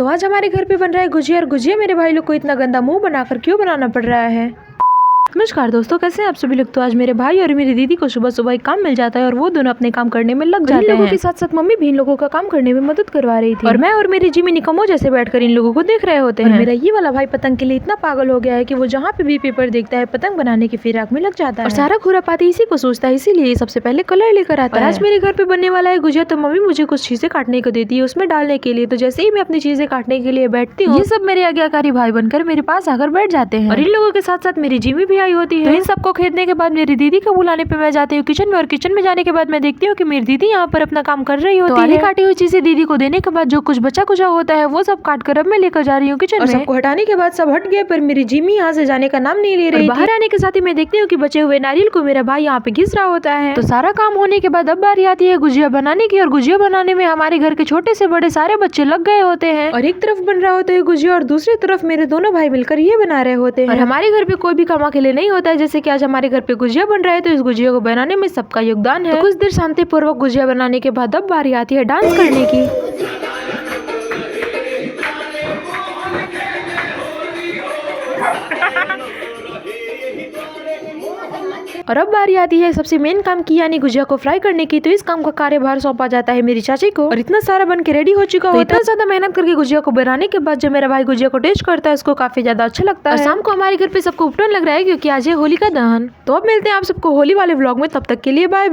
तो आज हमारे घर पे बन रहा है गुजिया, और गुजिया मेरे भाई लोग को इतना गंदा मुंह बनाकर क्यों बनाना पड़ रहा है। नमस्कार दोस्तों, कैसे हैं आप सभी लोग। तो आज मेरे भाई और मेरी दीदी को सुबह सुबह एक काम मिल जाता है और वो दोनों अपने काम करने में लग जाते हैं। इन लोगों के साथ साथ मम्मी भी इन लोगों का काम करने में मदद करवा रही थी और मैं और मेरी जिमी निकम्मो जैसे बैठकर इन लोगों को देख रहे होते हैं। मेरा ये वाला भाई पतंग के लिए इतना पागल हो गया है कि वो जहाँ पे भी पेपर देखता है पतंग बनाने की फिराक में लग जाता है और सारा खुरापाती इसी को सोचता है, इसीलिए सबसे पहले कलर लेकर आता है। आज मेरे घर पे बनने वाला है गुजिया, तो मम्मी मुझे कुछ चीजें काटने को देती है उसमें डालने के लिए। तो जैसे ही मैं अपनी चीजें काटने के लिए बैठती हूँ, ये सब मेरे आज्ञाकारी भाई बनकर मेरे पास आकर बैठ जाते हैं और इन लोगों के साथ साथ मेरी जिमी भी आई होती है। को खरीदने के बाद मेरी दीदी को बुलाने पे मैं जाती हूँ किचन में, और किचन में जाने के बाद मैं देखती हूँ कि मेरी दीदी यहाँ पर अपना काम कर रही होती है। काटी हुई चीजें दीदी को देने के बाद जो कुछ बचा कुचा होता है वो सब काट कर अब मैं लेकर जा रही हूँ किचन में। सबको हटाने के बाद सब हट गए, पर मेरी जिमी यहाँ से जाने का नाम नहीं ले रही। बाहर आने के साथ ही मैं देखती हूँ कि बचे हुए नारियल को मेरा भाई यहाँ पे घिस रहा होता है। तो सारा काम होने के बाद अब बारी आती है गुजिया बनाने की, और गुजिया बनाने में हमारे घर के छोटे से बड़े सारे बच्चे लग गए होते हैं और एक तरफ बन रहा होता है गुजिया और दूसरी तरफ मेरे दोनों भाई मिलकर ये बना रहे होते हैं। और हमारे घर पे कोई भी काम अकेले नहीं होता है, जैसे कि आज हमारे घर पे गुजिया बन रहा है तो इस गुजिया को बनाने में सबका योगदान है। तो कुछ देर शांति पूर्वक गुजिया बनाने के बाद अब बारी आती है डांस करने की। और अब बारी आती है सबसे मेन काम की, यानी गुजिया को फ्राई करने की। तो इस काम का कार्यभार सौंपा जाता है मेरी चाची को, और इतना सारा बन के रेडी हो चुका होता है। इतना ज्यादा मेहनत करके गुजिया को बनाने के बाद जब मेरा भाई गुजिया को टेस्ट करता है उसको काफी ज्यादा अच्छा लगता है। और शाम को हमारे घर पे सबको उपटन लग रहा है क्योंकि आज है होलिका दहन। तो अब मिलते हैं आप सबको होली वाले व्लॉग में, तब तक के लिए बाय।